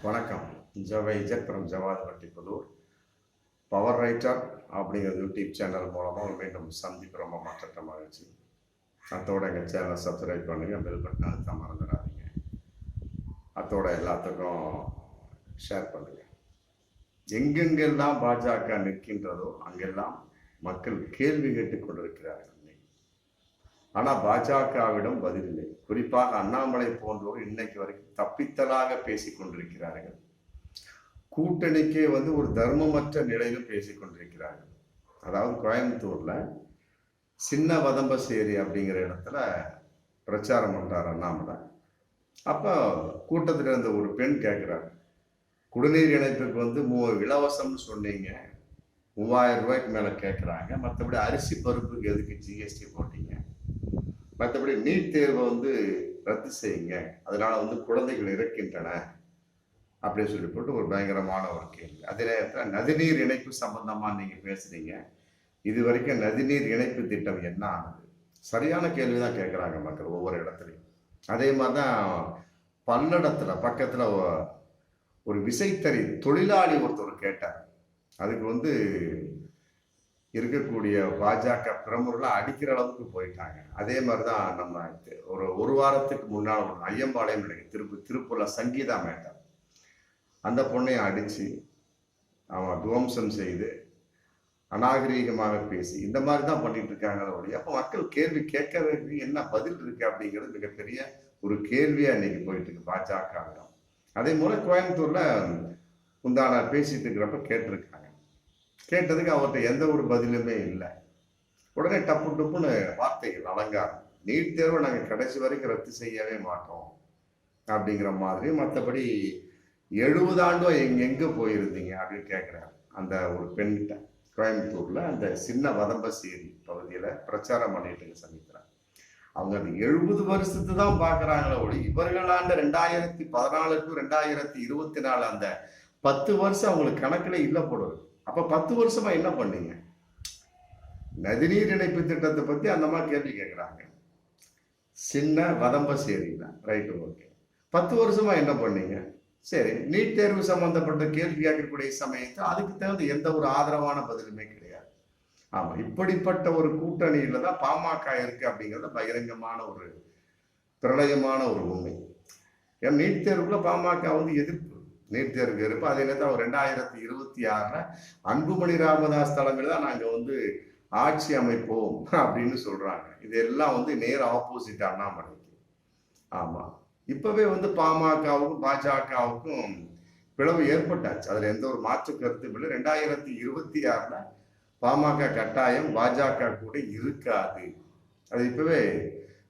வணக்கம். ஜவை இஜட் ஃப்ரம் ஜவாத் வட்டிப்புதூர். பவர் ரைட்டர் அப்படிங்கிற யூடியூப் சேனல் மூலமாக மீண்டும் சந்திப்பு ரொம்ப மற்ற மகிழ்ச்சி. அத்தோட எங்கள் சேனலை சப்ஸ்கிரைப் பண்ணுங்கள், பெல் பட்டன் அழுத்த மறந்துடாதீங்க. அத்தோட எல்லாத்துக்கும் ஷேர் பண்ணுங்கள். எங்கெங்கெல்லாம் பாஜக நிற்கின்றதோ அங்கெல்லாம் மக்கள் கேள்வி கேட்டுக் கொண்டிருக்கிறார்கள். ஆனால் பாஜகவிடம் பதில் இல்லை. குறிப்பாக அண்ணாமலை போன்றோர் இன்னைக்கு வரைக்கும் தப்பித்தலாக பேசிக் கொண்டிருக்கிறார்கள். கூட்டணிக்கே ஒரு தர்மமற்ற நிலையிலும் பேசிக் கொண்டிருக்கிறார்கள். அதாவது கோயம்புத்தூர்ல சின்ன வதம்பசேரி அப்படிங்கிற இடத்துல பிரச்சாரம் பண்றார் அண்ணாமலை. அப்ப கூட்டத்தில் இருந்த ஒரு பெண் கேட்கிறார், குடிநீர் இணைப்புக்கு இலவசம்னு சொன்னீங்க, 3000 ரூபாய்க்கு மேல கேட்கிறாங்க, மற்றபடி அரிசி பருப்புக்கு எதுக்கு ஜிஎஸ்டி போட்டீங்க, மற்றபடி நீட் தேர்வை ரத்து செய்யுங்க, அதனால குழந்தைகள் இறக்கின்றன அப்படின்னு சொல்லி போட்டு ஒரு பயங்கரமான ஒரு கேள்வி. அதே நேரத்தில் நதிநீர் இணைப்பு சம்பந்தமா நீங்க பேசுறீங்க, இது வரைக்கும் நதிநீர் இணைப்பு திட்டம் என்ன ஆனது? சரியான கேள்விதான் கேட்கிறாங்க மக்கள் ஒவ்வொரு இடத்துலையும். அதே மாதிரிதான் பல்லடத்துல பக்கத்துல ஒரு விசைத்தறி தொழிலாளி ஒருத்தர் கேட்டார். அதுக்கு இருக்கக்கூடிய பாஜக பிரமுகர்கள் அடிக்கிற அளவுக்கு போயிட்டாங்க. அதே மாதிரிதான் நம்ம ஒரு வாரத்துக்கு முன்னால் ஒரு ஐயம்பாளையம் திருப்பூர்ல சங்கீதா மேட்டர், அந்த பொண்ணையும் அடிச்சு அவன் துவம்சம் செய்து அநாகரீகமாக பேசி இந்த மாதிரி தான் பண்ணிட்டு இருக்காங்களோ ஒழிய அப்போ மக்கள் கேள்வி கேட்கவே என்ன பதில் இருக்கு அப்படிங்கிறது மிகப்பெரிய ஒரு கேள்வியா இன்னைக்கு போயிட்டு இருக்கு பாஜகவிடம். அதே போல கோயம்புத்தூர்ல முந்தான பேசிட்டு இருக்கிறப்ப கேட்டிருக்காங்க. கேட்டதுக்கு அவர்கிட்ட எந்த ஒரு பதிலுமே இல்லை. உடனே டப்பு டப்புன்னு வார்த்தைகள் அலங்காரம், நீட் தேர்வை நாங்கள் கடைசி வரைக்கும் ரத்து செய்யவே மாட்டோம் அப்படிங்கிற மாதிரி. மற்றபடி 70 ஆண்டும் எங்க போயிருந்தீங்க அப்படின்னு கேட்கிறாரு அந்த ஒரு பெண்கிட்ட. கோயம்புத்தூர்ல அந்த சின்ன வதம்பசேரி பகுதியில பிரச்சாரம் பண்ணிட்டு சந்திக்கிறாங்க. அவங்க அந்த 70 வருஷத்து தான் பாக்குறாங்களோ ஒளி இவர்களாண்ட 2014 டு 2024 அந்த 10 வருஷம் அவங்களுக்கு கணக்குல இல்லை போடுறது. அப்ப 10 வருஷமா என்ன பண்ணீங்க? நதிநீர் இணைப்பு திட்டத்தை பத்தி அந்த மாதிரி கேள்வி கேட்கிறாங்க. சின்ன வதம்பசேரியில ரைட்டு, ஓகே. 10 வருஷமா என்ன பண்ணீங்க? சரி, நீட் தேர்வு சம்பந்தப்பட்ட கேள்வி கேட்கக்கூடிய சமயத்தை அதுக்கு தகுந்த எந்த ஒரு ஆதரவான பதிலுமே கிடையாது. ஆமா, இப்படிப்பட்ட ஒரு கூட்டணியில தான் பாமக இருக்கு அப்படிங்கிறத பகிரங்கமான ஒரு பிரளயமான ஒரு உண்மை. ஏன் நீட் தேர்வுக்குள்ள பாமக எதிர்ப்பு, நீட் தேர்வுக்கு இருப்பு. அதே நேரத்தில் 2026 அன்புமணி ராமதாஸ் தலைமையில் தான் நாங்கள் ஆட்சி அமைப்போம் அப்படின்னு சொல்றாங்க. இதெல்லாம் நேர் ஆப்போசிட் அண்ணாமலைக்கு. ஆமா, இப்பவே பாமகவுக்கும் பாஜகவுக்கும் பிளவு ஏற்பட்டாச்சு. அதுல எந்த ஒரு மாற்று கருத்தும் இல்லை. 2026 பாமக கட்டாயம் பாஜக கூட இருக்காது. அது இப்பவே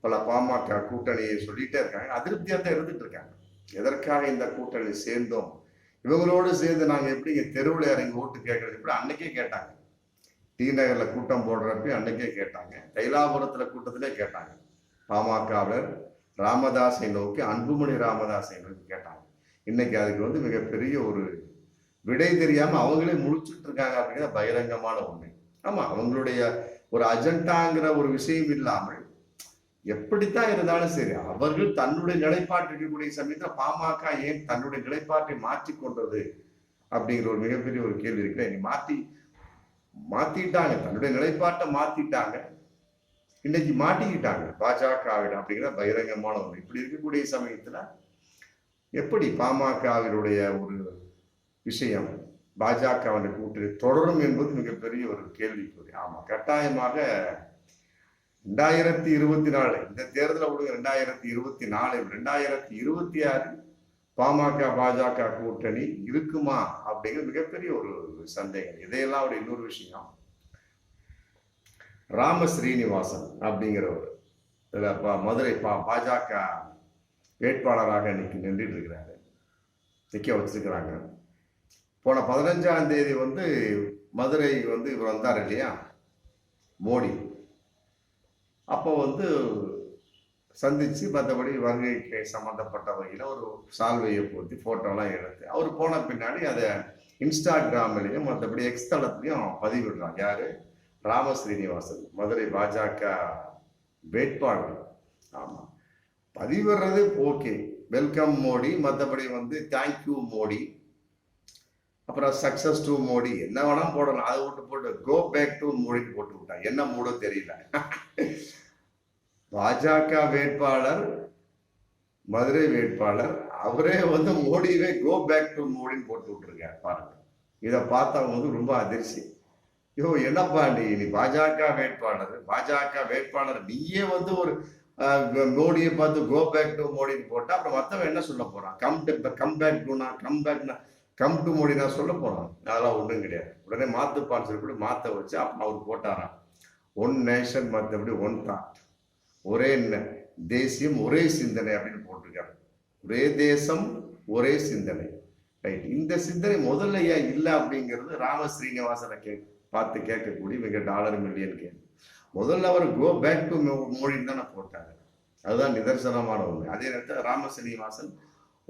பல பாமக கூட்டணியை சொல்லிட்டே இருக்காங்க. அதிருப்தியா தான் இருந்துட்டு இருக்காங்க. எதற்காக இந்த கூட்டணி சேர்ந்தோம், இவங்களோடு சேர்ந்து நாங்க எப்படி தெருவில் இறங்கி ஓட்டு கேட்கறது, இப்படி அன்னைக்கே கேட்டாங்க. டி நகர்ல கூட்டம் போடுறப்ப அன்னைக்கே கேட்டாங்க. தைலாபுரத்துல கூட்டத்திலே கேட்டாங்க. பாமகவர் ராமதாஸை நோக்கி, அன்புமணி ராமதாஸை நோக்கி கேட்டாங்க. இன்னைக்கு அதுக்கு மிகப்பெரிய ஒரு விடை தெரியாம அவங்களே முழிச்சுட்டு இருக்காங்க அப்படிங்கிற பகிரங்கமான உண்மை. ஆமா, அவங்களுடைய ஒரு அஜெண்டாங்கிற ஒரு விஷயம் இல்லாமல் எப்படித்தான் இருந்தாலும் சரி, அவர்கள் தன்னுடைய நிலைப்பாட்டு இருக்கக்கூடிய சமயத்தில் பாமக ஏன் தன்னுடைய நிலைப்பாட்டை மாற்றி கொண்டது அப்படிங்கிற ஒரு மிகப்பெரிய ஒரு கேள்வி இருக்கு. நீ மாத்திட்டாங்க, தன்னுடைய நிலைப்பாட்டை மாத்திட்டாங்க, இன்னைக்கு மாட்டிக்கிட்டாங்க பாஜகவிடம் அப்படிங்கிற பகிரங்கமான ஒன்று. இப்படி இருக்கக்கூடிய சமயத்துல எப்படி பாமகவினுடைய ஒரு விஷயம் பாஜகவின் கூட்டணி தொடரும் என்பது மிகப்பெரிய ஒரு கேள்விக்குறி. ஆமா, கட்டாயமாக 2024 இந்த தேர்தலை விடுங்க, 2024 2026 பாமக பாஜக கூட்டணி இருக்குமா அப்படிங்கிற மிகப்பெரிய ஒரு சந்தேகம். இதையெல்லாம் ஒரு இன்னொரு விஷயம், ராம ஸ்ரீனிவாசன் அப்படிங்கிறவர் மதுரை பாஜக வேட்பாளராக இன்னைக்கு நின்றுட்டு இருக்கிறாரு, நிக்க வச்சிருக்கிறாங்க. போன 15ஆம் தேதி மதுரை இவர் வந்தார் இல்லையா, மோடி. அப்போ சந்திச்சு மற்றபடி வருகைக்கு சம்பந்தப்பட்ட வகையில் ஒரு சால்வையை போத்தி போட்டோலாம் எடுத்து அவர் போன பின்னாடி அதை இன்ஸ்டாகிராம்லையும் மற்றபடி எக்ஸ் தளத்துலையும் பதிவிடுறாங்க. யாரு? ராம ஸ்ரீனிவாசன், மதுரை பாஜக வேட்பாளர். ஆமா, பதிவிடுறது ஓகே, வெல்கம் மோடி, மற்றபடி வந்து தேங்க்யூ மோடி, அப்புறம் சக்சஸ் டு மோடி, என்ன வேணா போடலாம். அதை விட்டு போட்டு கோ பேக் டு மோடின்னு போட்டு விட்டான். என்ன மூடோ தெரியல. பாஜக வேட்பாளர், மதுரை வேட்பாளர், அவரே வந்து மோடியவே கோ பேக் டு மோடின்னு போட்டு விட்டுருக்காரு பாருங்க. இதை பார்த்தவங்க வந்து ரொம்ப அதிர்ச்சி. ஐயோ என்னப்பா நீ பாஜக வேட்பாளர் நீயே வந்து ஒரு மோடியை பார்த்து கோ பேக் டு மோடின்னு போட்டா அப்புறம் மற்றவன் என்ன சொல்ல போறான்? கம் டு மோடி நான் சொல்ல போறான். அதெல்லாம் ஒன்றும் கிடையாது. உடனே மாத்துப்பான்னு சொல்லி மாத்த வச்சு அப்புறம் அவர் போட்டாராம், ஒன் நேஷன் மற்றபடி ஒன் தாட், ஒரே தேசியம் ஒரே சிந்தனை அப்படின்னு போட்டிருக்காரு. ஒரே தேசம் ஒரே சிந்தனை, ரைட். இந்த சிந்தனை முதல்ல ஏன் இல்லை அப்படிங்கிறது ராம ஸ்ரீனிவாசனை பார்த்து கேட்கக்கூடிய மிக டாலர் மில்லியன் கேள்வி. முதல்ல அவர் கோ பேக் டு மோடின்னு தானே போட்டாங்க. அதுதான் நிதர்சனமான உண்மை. அதே நேரத்தில் ராம ஸ்ரீனிவாசன்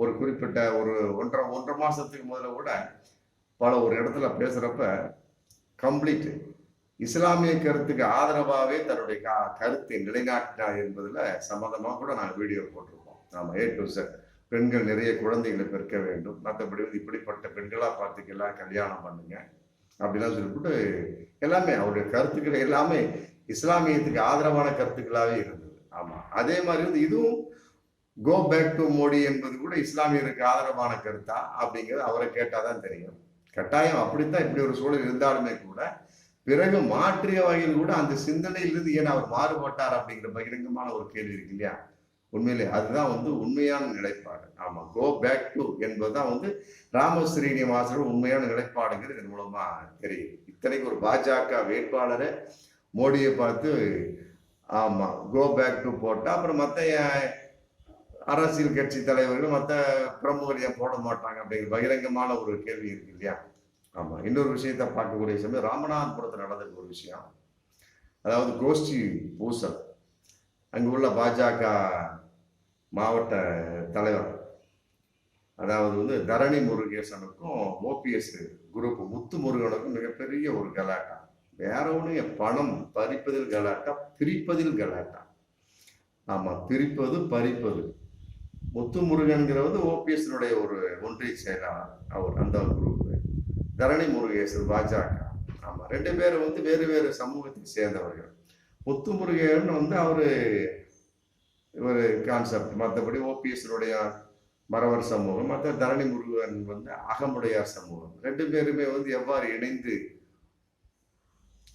ஒரு குறிப்பிட்ட ஒரு ஒன்றரை மாசத்துக்கு முதல்ல கூட ஒரு இடத்துல பேசுறப்ப கம்ப்ளீட் இஸ்லாமிய கருத்துக்கு ஆதரவாகவே தன்னுடைய கருத்தை நிலைநாட்டினார் என்பதுல சம்மந்தமாக கூட நாங்கள் வீடியோ போட்டிருப்போம். நாம A to Z, பெண்கள் நிறைய குழந்தைகளை பெருக்க வேண்டும், மற்றபடி இப்படிப்பட்ட பெண்களா பார்த்துக்கலாம், கல்யாணம் பண்ணுங்க அப்படிலாம் சொல்லிவிட்டு எல்லாமே அவருடைய கருத்துக்கள் எல்லாமே இஸ்லாமியத்துக்கு ஆதரவான கருத்துக்களாகவே இருந்தது. ஆமா, அதே மாதிரி வந்து இதுவும் கோ பேக் டு மோடி என்பது கூட இஸ்லாமியருக்கு ஆதரவான கருத்தா அப்படிங்கிறது அவரை கேட்டாதான் தெரியும். கட்டாயம் அப்படித்தான் இப்படி ஒரு சூழல் இருந்தாலுமே கூட பிறகு மாற்றிய வகையில் கூட அந்த சிந்தனையிலிருந்து ஏன் அவர் மாறுபட்டார் அப்படிங்கிற பகிரங்கமான ஒரு கேள்வி இருக்கு இல்லையா? உண்மையிலே அதுதான் வந்து உண்மையான நிலைப்பாடு. ஆமா, கோ பேக் டு என்பதுதான் வந்து ராம ஸ்ரீனிவாசனோட உண்மையான நிலைப்பாடுங்கிறது இதன் மூலமா தெரியும். இத்தனைக்கு ஒரு பாஜக வேட்பாளரை மோடியை பார்த்து ஆமா கோ பேக் டு போட்டா அப்புறம் மற்ற அரசியல் கட்சி தலைவர்கள் மற்ற பிரமுகர் ஏன் போட மாட்டாங்க அப்படிங்கிற பகிரங்கமான ஒரு கேள்வி இருக்கு இல்லையா? ஆமா, இன்னொரு விஷயத்த பார்க்கக்கூடிய சமயம் ராமநாதபுரத்தில் நடந்த ஒரு விஷயம், அதாவது கோஷ்டி பூசல். அங்கு உள்ள பாஜக மாவட்ட தலைவர், அதாவது வந்து தரணி முருகேசனுக்கும் ஓபிஎஸ் குரூப் முத்து முருகனுக்கும் மிகப்பெரிய ஒரு கலாட்டா. வேற ஒண்ணு, பணம் பறிப்பதில் கலாட்டா, பிரிப்பதில் கலாட்டா. ஆமா, பிரிப்பது பறிப்பது. முத்து முருகன்கிறது ஓபிஎஸ்னுடைய ஒரு ஒன்றிய செயலாளர், அவர் அந்த குரூப். தரணி முருகேசன் பாஜக. ஆமா, ரெண்டு பேரும் வந்து வேறு வேறு சமூகத்தை சேர்ந்தவர்கள். முத்து முருகன் வந்து அவரு ஒரு கான்செப்ட், மற்றபடி ஓபிஎஸ்னுடைய மறவர் சமூகம், மற்ற தரணி முருகன் வந்து அகமுடையார் சமூகம். ரெண்டு பேருமே வந்து எவ்வாறு இணைந்து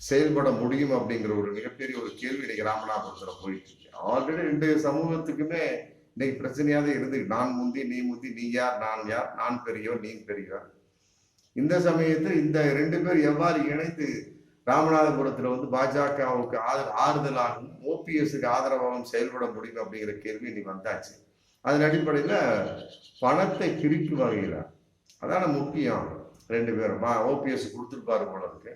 செயல்பட முடியும் அப்படிங்கிற ஒரு மிகப்பெரிய ஒரு கேள்வி இன்னைக்கு ராமநாதபுரத்துல போயிட்டு இருக்கு. ஆல்ரெடி ரெண்டு சமூகத்துக்குமே இன்னைக்கு பிரச்சனையாக இருந்து, நான் முந்தி நீ முந்தி, நீ யார் நான் யார், நான் பெரியவர் நீ பெரியவர். இந்த சமயத்தில் இந்த ரெண்டு பேர் எவ்வாறு இணைந்து ராமநாதபுரத்துல வந்து பாஜகவுக்கு ஆறுதலாகவும் ஓபிஎஸ்க்கு ஆதரவாகவும் செயல்பட முடியும் அப்படிங்கிற கேள்வி இன்னைக்கு வந்தாச்சு. அதன் அடிப்படையில பணத்தை பிரிக்கும் வகையில அதான முக்கியம். ரெண்டு பேரும் ஓபிஎஸ் கொடுத்துருப்பாரு போல இருக்கு.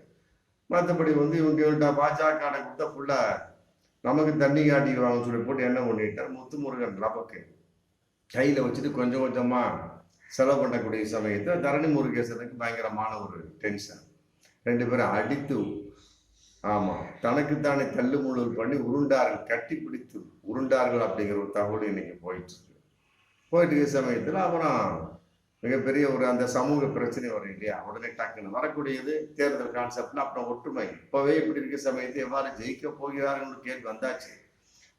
மற்றபடி வந்து இவங்கள்ட்ட பாஜக கொடுத்தா ஃபுல்லா நமக்கு தண்ணி காட்டிடுவாங்கன்னு சொல்லி போட்டு என்ன பண்ணிட்டார் முத்துமுருகன் நமக்கு கையில வச்சுட்டு கொஞ்சம் கொஞ்சமா செலவு பண்ணக்கூடிய சமயத்தில் தரணி முருகேசனுக்கு பயங்கரமான ஒரு டென்ஷன். ரெண்டு பேரும் அடித்து ஆமா தனக்குத்தானே தள்ளுமுள்ளல் பண்ணி உருண்டார்கள், கட்டி பிடித்து உருண்டார்கள் அப்படிங்கிற ஒரு தகவல் இன்னைக்கு போயிட்டு இருக்க சமயத்தில் அப்புறம் மிகப்பெரிய ஒரு அந்த சமூக பிரச்சனை வரும் இல்லையா? உடனே டக்குன்னு வரக்கூடியது தேர்தல் கான்செப்ட்ல அப்புறம் ஒற்றுமை. இப்பவே இப்படி இருக்க சமயத்தை எவ்வாறு ஜெயிக்க போகிறார்கள் கேள்வி வந்தாச்சு.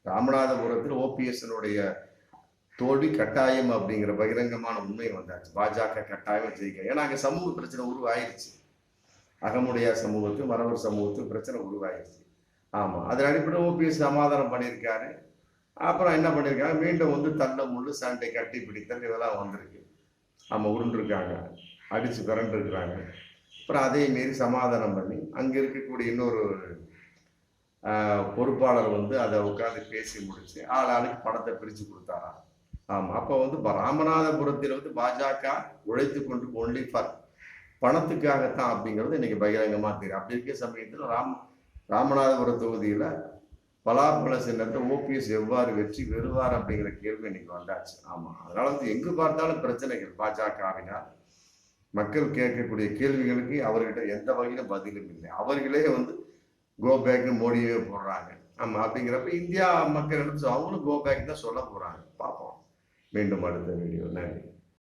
ராமநாதபுரத்தில் ஓபிஎஸ்னுடைய தோல்வி கட்டாயம் அப்படிங்கிற பகிரங்கமான உண்மை வந்தாச்சு. பாஜக கட்டாயம் ஜெயிக்க, ஏன்னா அங்க சமூக பிரச்சனை உருவாயிருச்சு. அகமுடையார் சமூகத்து மறவர் சமூகத்து பிரச்சனை உருவாயிருச்சு. ஆமா, அதன் அடிப்படையில் ஓபிஎஸ் சமாதானம் பண்ணியிருக்காரு. அப்புறம் என்ன பண்ணியிருக்காங்க, மீண்டும் வந்து தள்ள முள்ளு சண்டை கட்டி பிடித்தல் இதெல்லாம் வந்திருக்கு. ஆமா, உருண்டிருக்காங்க, அடிச்சு பிறண்டு இருக்கிறாங்க. அப்புறம் அதே மீறி சமாதானம் பண்ணி அங்க இருக்கக்கூடிய இன்னொரு பொறுப்பாளர் வந்து அதை உட்காந்து பேசி முடிச்சு ஆளுக்கு பணத்தை பிரிச்சு கொடுத்தாராம். ஆமா, அப்ப வந்து ராமநாதபுரத்தில் வந்து பாஜக உழைத்து கொண்டு ஒன்லி ஃபார் பணத்துக்காகத்தான் அப்படிங்கிறது இன்னைக்கு பகிரங்கமா தெரியும். அப்படி இருக்க சமயத்தில் ராமநாதபுரம் தொகுதியில பலாப்பழ சின்னத்தை ஓபிஎஸ் எவ்வாறு வெற்றி பெறுவார் அப்படிங்கிற கேள்வி இன்னைக்கு வந்தாச்சு. ஆமா, அதனால வந்து எங்கு பார்த்தாலும் பிரச்சனைகள். பாஜகவினால் மக்கள் கேட்கக்கூடிய கேள்விகளுக்கு அவர்கிட்ட எந்த வகையிலும் பதிலும் இல்லை. அவர்களே வந்து கோ பேக்னு மோடியே போடுறாங்க. ஆமா, அப்படிங்கிறப்ப இந்தியா மக்கள் எடுத்து அவங்களும் கோ பேக் தான் சொல்ல போறாங்க. பார்ப்போம் மீண்டும் அடுத்த வீடியோ. நன்றி.